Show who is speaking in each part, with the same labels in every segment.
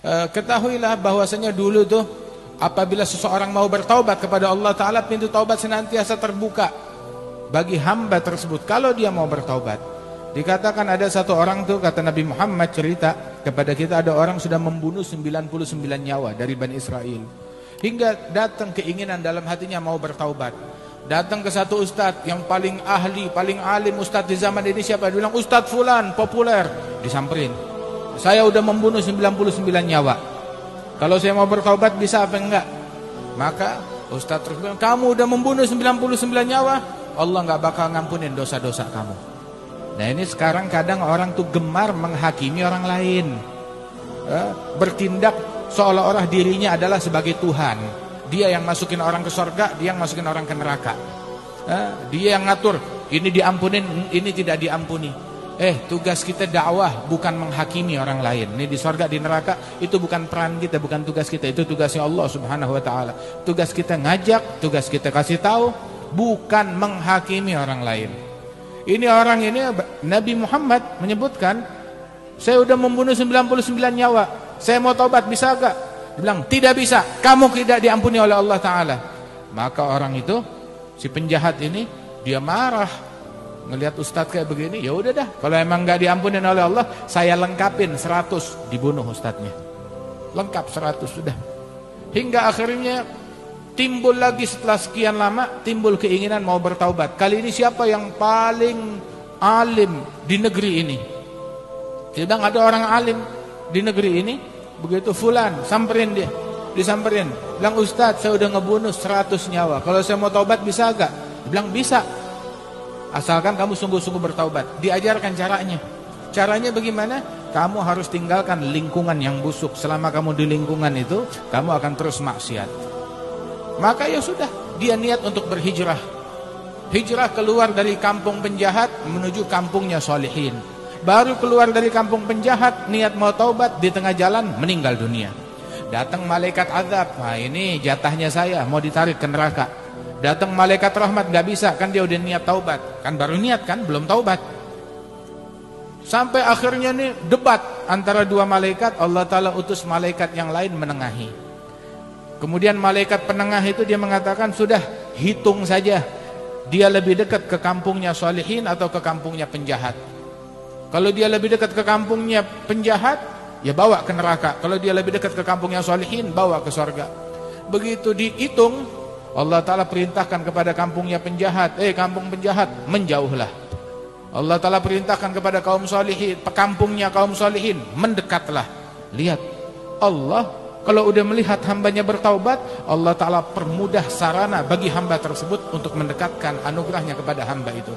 Speaker 1: Ketahuilah bahwasanya dulu tuh apabila seseorang mau bertaubat kepada Allah Ta'ala, pintu taubat senantiasa terbuka bagi hamba tersebut kalau dia mau bertaubat. Dikatakan ada satu orang tuh, kata Nabi Muhammad cerita kepada kita, ada orang sudah membunuh 99 nyawa dari Bani Israel, hingga datang keinginan dalam hatinya mau bertaubat. Datang ke satu ustadz yang paling ahli, paling alim ustadz di zaman ini, siapa? Dia bilang Ustadz Fulan, populer. Disamperin, saya udah membunuh 99 nyawa, kalau saya mau bertaubat bisa apa enggak? Maka ustadz terus bilang, kamu udah membunuh 99 nyawa, Allah enggak bakal ngampunin dosa-dosa kamu. Nah ini sekarang kadang orang tuh gemar menghakimi orang lain, bertindak seolah-olah dirinya adalah sebagai Tuhan. Dia yang masukin orang ke surga, dia yang masukin orang ke neraka. Dia yang ngatur, ini diampunin, ini tidak diampuni. Tugas kita dakwah, bukan menghakimi orang lain. Ini di surga, di neraka, itu bukan peran kita, bukan tugas kita. Itu tugasnya Allah Subhanahu wa ta'ala. Tugas kita ngajak, tugas kita kasih tahu, bukan menghakimi orang lain. Ini orang ini, Nabi Muhammad menyebutkan, saya udah membunuh 99 nyawa, saya mau taubat, bisa gak? Dia bilang, tidak bisa, kamu tidak diampuni oleh Allah Ta'ala. Maka orang itu, si penjahat ini, dia marah. Ngelihat ustadz kayak begini, ya udah dah, kalau emang gak diampuni oleh Allah, saya lengkapin 100, dibunuh ustadznya. Lengkap 100 sudah. Hingga akhirnya timbul lagi setelah sekian lama, timbul keinginan mau bertaubat. Kali ini siapa yang paling alim di negeri ini? Dia bilang ada orang alim di negeri ini. Begitu Fulan, samperin dia, disamperin, bilang Ustadz saya udah ngebunuh 100 nyawa, kalau saya mau taubat bisa gak? Dia bilang bisa, asalkan kamu sungguh-sungguh bertaubat. Diajarkan caranya. Caranya bagaimana? Kamu harus tinggalkan lingkungan yang busuk. Selama kamu di lingkungan itu, kamu akan terus maksiat. Maka ya sudah, dia niat untuk berhijrah. Hijrah keluar dari kampung penjahat menuju kampungnya sholihin. Baru keluar dari kampung penjahat, niat mau taubat, di tengah jalan meninggal dunia. Datang malaikat azab, nah ini jatahnya saya, mau ditarik ke neraka. Datang malaikat rahmat, gak bisa, kan dia udah niat taubat. Kan baru niat kan, belum taubat. Sampai akhirnya nih debat antara dua malaikat, Allah Ta'ala utus malaikat yang lain menengahi. Kemudian malaikat penengah itu dia mengatakan, sudah hitung saja, dia lebih dekat ke kampungnya sholihin atau ke kampungnya penjahat. Kalau dia lebih dekat ke kampungnya penjahat, ya bawa ke neraka. Kalau dia lebih dekat ke kampungnya sholihin, bawa ke surga. Begitu dihitung, Allah Ta'ala perintahkan kepada kampungnya penjahat, kampung penjahat, menjauhlah. Allah Ta'ala perintahkan kepada kaum sholihin, kampungnya kaum sholihin, mendekatlah. Lihat, Allah kalau udah melihat hambanya bertaubat, Allah Ta'ala permudah sarana bagi hamba tersebut untuk mendekatkan anugerahnya kepada hamba itu.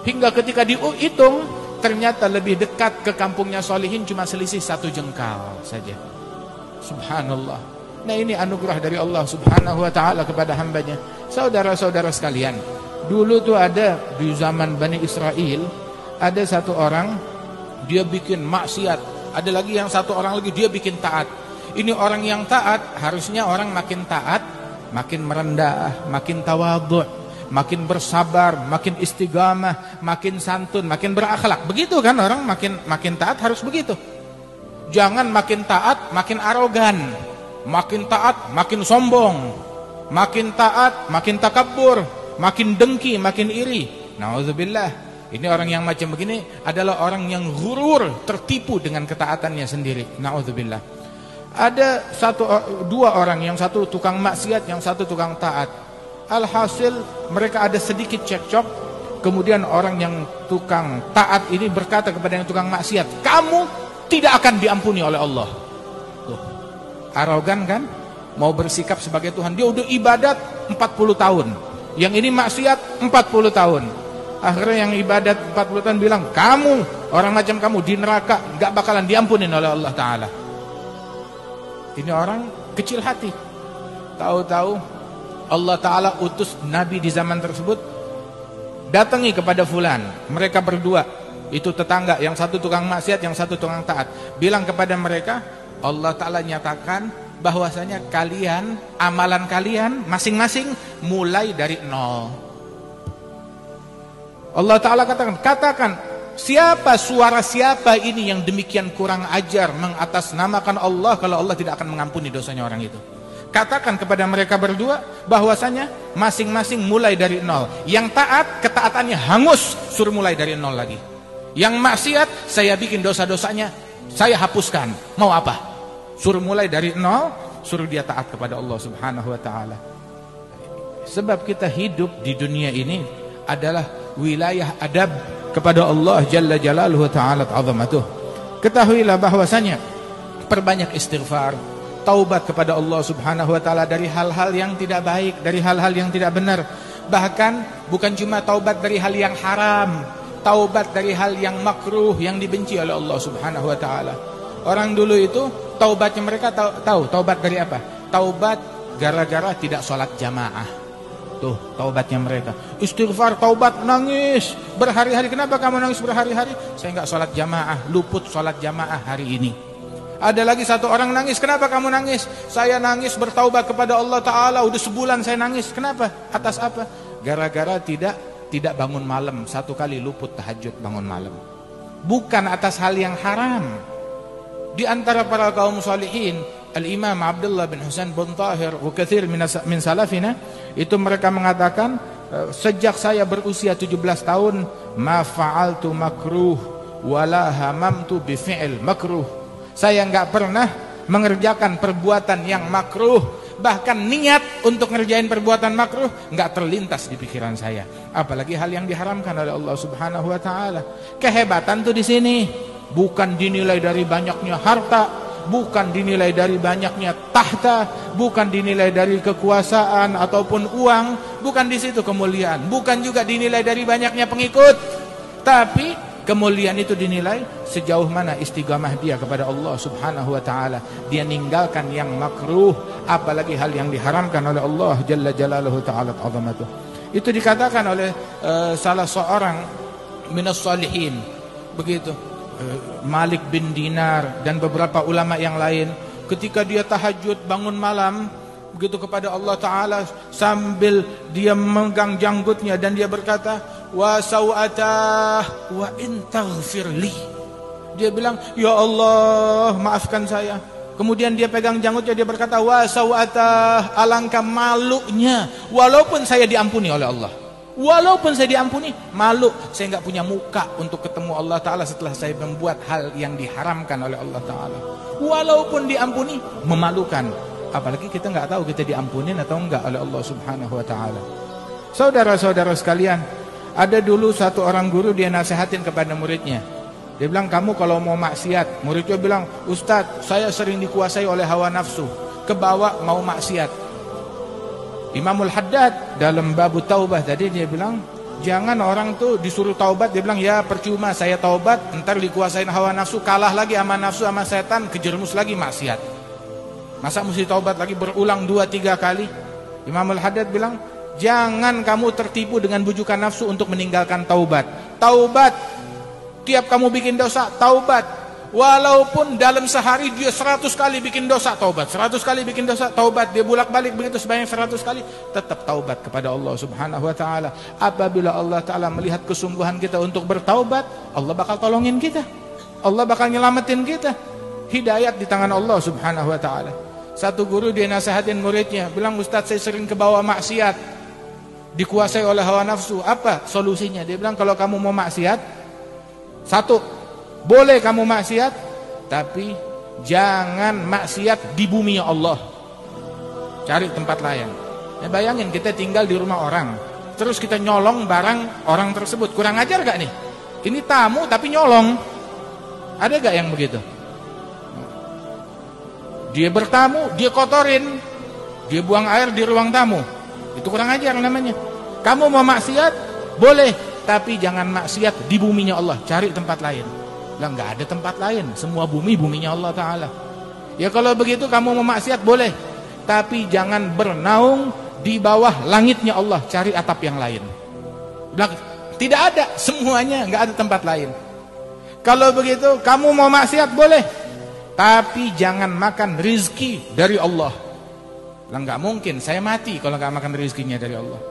Speaker 1: Hingga ketika dihitung, ternyata lebih dekat ke kampungnya sholihin cuma selisih 1 jengkal saja. Subhanallah. Nah ini anugerah dari Allah Subhanahu wa ta'ala kepada hambanya. Saudara-saudara sekalian, dulu tuh ada di zaman Bani Israel, ada satu orang dia bikin maksiat, ada lagi yang satu orang lagi dia bikin taat. Ini orang yang taat, harusnya orang makin taat, makin merendah, makin tawadhu, makin bersabar, makin istiqamah, makin santun, makin berakhlak. Begitu kan orang makin taat harus begitu. Jangan makin taat makin arogan, makin taat makin sombong, makin taat makin takabur, makin dengki, makin iri. Nauzubillah. Ini orang yang macam begini adalah orang yang ghurur, tertipu dengan ketaatannya sendiri. Nauzubillah. Ada dua orang, yang satu tukang maksiat, yang satu tukang taat. Alhasil mereka ada sedikit cekcok. Kemudian orang yang tukang taat ini berkata kepada yang tukang maksiat, kamu tidak akan diampuni oleh Allah. Tuh, arogan kan? Mau bersikap sebagai Tuhan. Dia udah ibadat 40 tahun, yang ini maksiat 40 tahun. Akhirnya yang ibadat 40 tahun bilang, kamu, orang macam kamu di neraka, gak bakalan diampuni oleh Allah Ta'ala. Ini orang kecil hati. Tahu-tahu Allah Ta'ala utus Nabi di zaman tersebut, datangi kepada fulan. Mereka berdua, itu tetangga, yang satu tukang maksiat, yang satu tukang taat. Bilang kepada mereka, Allah Ta'ala nyatakan bahwasanya kalian, amalan kalian masing-masing mulai dari nol. Allah Ta'ala katakan, Siapa, suara siapa ini yang demikian kurang ajar mengatasnamakan Allah kalau Allah tidak akan mengampuni dosanya orang itu? Katakan kepada mereka berdua bahwasanya masing-masing mulai dari nol. Yang taat, ketaatannya hangus, suruh mulai dari nol lagi. Yang maksiat, saya bikin dosa-dosanya, saya hapuskan. Mau apa? Suruh mulai dari nol, suruh dia taat kepada Allah Subhanahu wa taala. Sebab kita hidup di dunia ini adalah wilayah adab kepada Allah Jalla Jalaluhu Ta'ala Ta'zamatuh. Ketahuilah bahwasanya perbanyak istighfar, taubat kepada Allah Subhanahu wa taala dari hal-hal yang tidak baik, dari hal-hal yang tidak benar. Bahkan bukan cuma taubat dari hal yang haram, taubat dari hal yang makruh, yang dibenci oleh Allah Subhanahu wa taala. Orang dulu itu taubatnya mereka tahu taubat dari apa? Taubat gara-gara tidak sholat jamaah. Tuh taubatnya mereka. Istighfar, taubat, nangis berhari-hari. Kenapa kamu nangis berhari-hari? Saya nggak sholat jamaah, luput sholat jamaah hari ini. Ada lagi satu orang nangis. Kenapa kamu nangis? Saya nangis bertaubat kepada Allah Ta'ala. Udah sebulan saya nangis. Kenapa? Atas apa? Gara-gara tidak bangun malam. Satu kali luput tahajud bangun malam. Bukan atas hal yang haram. Di antara para kaum salihin, Al-Imam Abdullah bin Husain bin Tahir wa katsir min salafina, itu mereka mengatakan, sejak saya berusia 17 tahun, ma fa'altu makruh wala hamamtu bi fi'il makruh. Saya enggak pernah mengerjakan perbuatan yang makruh, bahkan niat untuk ngerjain perbuatan makruh enggak terlintas di pikiran saya, apalagi hal yang diharamkan oleh Allah Subhanahu wa taala. Kehebatan tuh di sini bukan dinilai dari banyaknya harta, bukan dinilai dari banyaknya tahta, bukan dinilai dari kekuasaan ataupun uang, bukan di situ kemuliaan, bukan juga dinilai dari banyaknya pengikut, tapi kemuliaan itu dinilai sejauh mana istiqamah dia kepada Allah Subhanahu wa taala. Dia ninggalkan yang makruh, apalagi hal yang diharamkan oleh Allah Jalla Jalaluhu Ta'ala Ta'zamatuh. Itu dikatakan oleh salah seorang minas salihin, begitu, Malik bin Dinar dan beberapa ulama yang lain, ketika dia tahajud bangun malam begitu kepada Allah Ta'ala sambil dia memegang janggutnya dan dia berkata, wa sawatah wa in taghfirli. Dia bilang, ya Allah maafkan saya. Kemudian dia pegang janggutnya, dia berkata, wa sawatah, alangkah malunya walaupun saya diampuni oleh Allah. Walaupun saya diampuni, malu, saya nggak punya muka untuk ketemu Allah Ta'ala setelah saya membuat hal yang diharamkan oleh Allah Ta'ala. Walaupun diampuni, memalukan. Apalagi kita nggak tahu kita diampunin atau enggak oleh Allah Subhanahu wa Ta'ala. Saudara-saudara sekalian, ada dulu satu orang guru, dia nasihatin kepada muridnya. Dia bilang, kamu kalau mau maksiat, muridnya bilang, Ustadz, saya sering dikuasai oleh hawa nafsu, kebawa mau maksiat. Imamul Haddad dalam babu taubah tadi dia bilang, jangan orang tuh disuruh taubat, dia bilang, ya percuma saya taubat, ntar dikuasain hawa nafsu, kalah lagi sama nafsu sama setan, kejermus lagi maksiat. Masa mesti taubat lagi berulang 2-3 kali? Imamul Haddad bilang, jangan kamu tertipu dengan bujukan nafsu untuk meninggalkan taubat. Taubat, tiap kamu bikin dosa, taubat. Walaupun dalam sehari dia 100 kali bikin dosa, taubat. 100 kali bikin dosa, taubat. Dia bolak-balik begitu sebanyak 100 kali, tetap taubat kepada Allah Subhanahu wa taala. Apabila Allah Taala melihat kesungguhan kita untuk bertaubat, Allah bakal tolongin kita. Allah bakal nyelamatin kita. Hidayat di tangan Allah Subhanahu wa taala. Satu guru dia nasihatin muridnya, bilang, Ustadz, saya sering kebawa maksiat, dikuasai oleh hawa nafsu. Apa solusinya? Dia bilang, kalau kamu mau maksiat, satu, boleh kamu maksiat, tapi jangan maksiat di bumi Allah. Cari tempat lain. Nah, bayangin kita tinggal di rumah orang, terus kita nyolong barang orang tersebut. Kurang ajar gak nih? Ini tamu tapi nyolong. Ada gak yang begitu? Dia bertamu, dia kotorin, dia buang air di ruang tamu. Itu kurang ajar namanya. Kamu mau maksiat, boleh, tapi jangan maksiat di buminya Allah. Cari tempat lain. Lah nggak ada tempat lain, semua buminya Allah Ta'ala. Ya kalau begitu kamu mau maksiat boleh, tapi jangan bernaung di bawah langitnya Allah, cari atap yang lain. Bilang, tidak ada, semuanya nggak ada tempat lain. Kalau begitu kamu mau maksiat boleh, tapi jangan makan rizki dari Allah. Lah nggak mungkin, saya mati kalau nggak makan rizkinya dari Allah.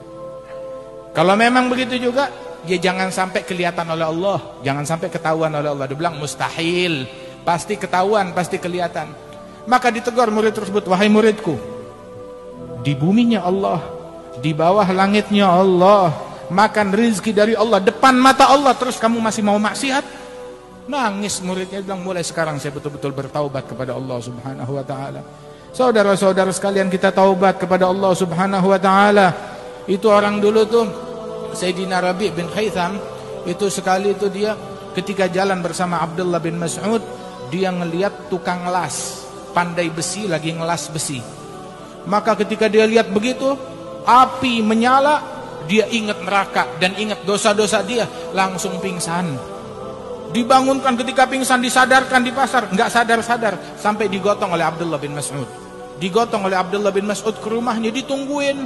Speaker 1: Kalau memang begitu juga, ya jangan sampai kelihatan oleh Allah, jangan sampai ketahuan oleh Allah. Dia bilang mustahil, pasti ketahuan, pasti kelihatan. Maka ditegur murid tersebut, wahai muridku, di buminya Allah, di bawah langitnya Allah, makan rezeki dari Allah, depan mata Allah, terus kamu masih mau maksiat? Nangis muridnya, bilang mulai sekarang saya betul-betul bertaubat kepada Allah Subhanahu wa taala. Saudara-saudara sekalian, kita taubat kepada Allah Subhanahu wa taala. Itu orang dulu tuh Sayyidina Rabi' bin Khaytham, itu sekali itu dia ketika jalan bersama Abdullah bin Mas'ud, dia ngelihat tukang las, pandai besi lagi ngelas besi. Maka ketika dia lihat begitu, api menyala, dia ingat neraka dan ingat dosa-dosa dia, langsung pingsan. Dibangunkan, ketika pingsan disadarkan di pasar, nggak sadar-sadar, sampai digotong oleh Abdullah bin Mas'ud. Digotong oleh Abdullah bin Mas'ud ke rumahnya, ditungguin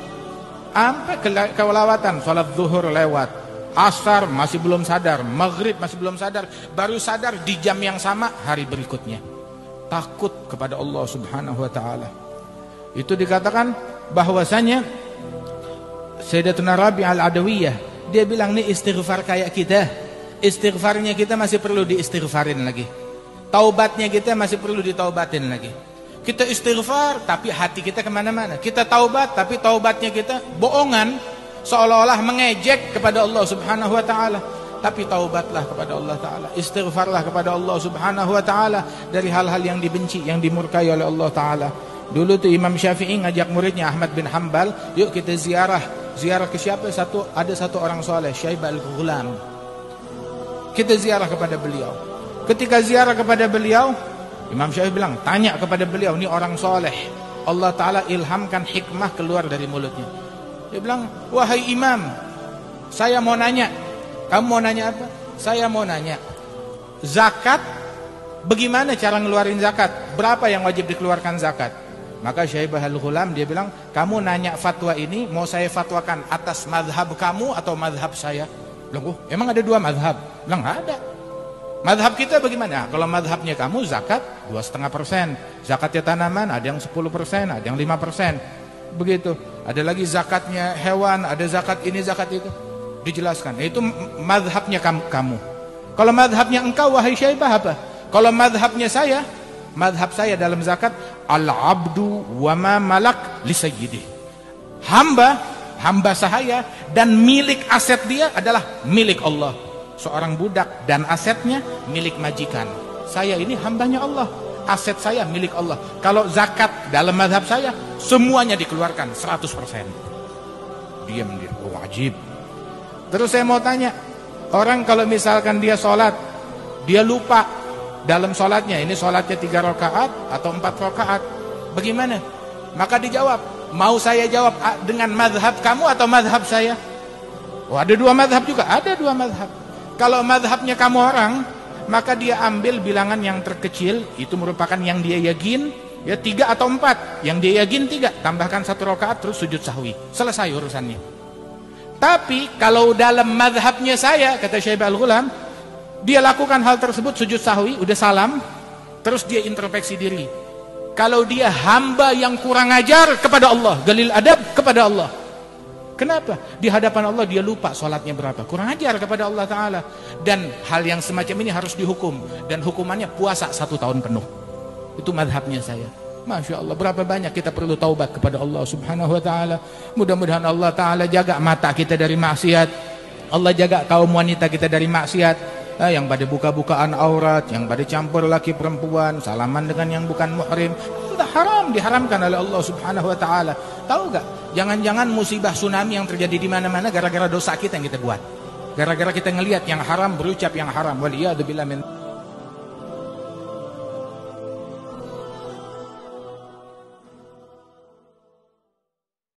Speaker 1: sampai kelewatan. Salat zuhur lewat, asar masih belum sadar, maghrib masih belum sadar, baru sadar di jam yang sama hari berikutnya. Takut kepada Allah Subhanahu wa taala. Itu dikatakan bahwasanya Sayyidatuna Rabi' al-Adawiyah, dia bilang nih istighfar kayak kita, istighfarnya kita masih perlu diistighfarin lagi, taubatnya kita masih perlu ditaubatin lagi. Kita istighfar tapi hati kita kemana-mana. Kita taubat tapi taubatnya kita bohongan, seolah-olah mengejek kepada Allah Subhanahu wa ta'ala. Tapi taubatlah kepada Allah ta'ala, istighfarlah kepada Allah Subhanahu wa ta'ala dari hal-hal yang dibenci, yang dimurkai oleh Allah ta'ala. Dulu tuh Imam Syafi'i ngajak muridnya Ahmad bin Hanbal, yuk kita ziarah. Ziarah ke siapa? Ada satu orang soleh, Syaibah al-Ghulam. Kita ziarah kepada beliau. Ketika ziarah kepada beliau, Imam Syafi'i bilang, tanya kepada beliau, ini orang soleh, Allah Ta'ala ilhamkan hikmah keluar dari mulutnya. Dia bilang, wahai Imam, saya mau nanya. Kamu mau nanya apa? Saya mau nanya, zakat, bagaimana cara ngeluarin zakat? Berapa yang wajib dikeluarkan zakat? Maka Syaibah al-Ghulam dia bilang, kamu nanya fatwa ini, mau saya fatwakan atas madhab kamu atau madhab saya? Bilang, emang ada dua madhab? Bilang, ada. Madhab kita bagaimana? Kalau madhabnya kamu zakat 2,5%, zakatnya tanaman ada yang 10%, ada yang 5%, begitu. Ada lagi zakatnya hewan, ada zakat ini, zakat itu, dijelaskan. Itu madhabnya kamu. Kalau madhabnya engkau wahai Syaibah apa? Kalau madhabnya saya, madhab saya dalam zakat, al-abdu wa ma malak li sayyidih. Hamba saya dan milik aset dia adalah milik Allah. Seorang budak dan asetnya milik majikan. Saya ini hambanya Allah, aset saya milik Allah. Kalau zakat dalam mazhab saya, semuanya dikeluarkan 100%. Diam dia, wajib. Terus saya mau tanya, orang kalau misalkan dia sholat, dia lupa dalam sholatnya, ini sholatnya 3 rakaat atau 4 rakaat, bagaimana? Maka dijawab, mau saya jawab dengan mazhab kamu atau mazhab saya? Oh, ada dua mazhab juga, ada dua mazhab. Kalau mazhabnya kamu orang, maka dia ambil bilangan yang terkecil, itu merupakan yang dia yakin, ya 3 atau 4. Yang dia yakin 3, tambahkan 1 rakaat terus sujud sahwi, selesai urusannya. Tapi kalau dalam mazhabnya saya, kata Syaibah al-Ghulam, dia lakukan hal tersebut, sujud sahwi, udah salam, terus dia introspeksi diri. Kalau dia hamba yang kurang ajar kepada Allah, galil adab kepada Allah, kenapa? Di hadapan Allah dia lupa sholatnya berapa, kurang ajar kepada Allah Ta'ala. Dan hal yang semacam ini harus dihukum, dan hukumannya puasa 1 tahun penuh. Itu madhabnya saya. Masya Allah, berapa banyak kita perlu taubat kepada Allah Subhanahu wa Ta'ala. Mudah-mudahan Allah Ta'ala jaga mata kita dari maksiat, Allah jaga kaum wanita kita dari maksiat, yang pada buka-bukaan aurat, yang pada campur laki perempuan, salaman dengan yang bukan muhrim. Itu haram, diharamkan oleh Allah Subhanahu wa Ta'ala. Tahu gak? Jangan-jangan musibah tsunami yang terjadi di mana-mana gara-gara dosa kita yang kita buat. Gara-gara kita ngelihat yang haram, berucap yang haram. Waliyadzubillah min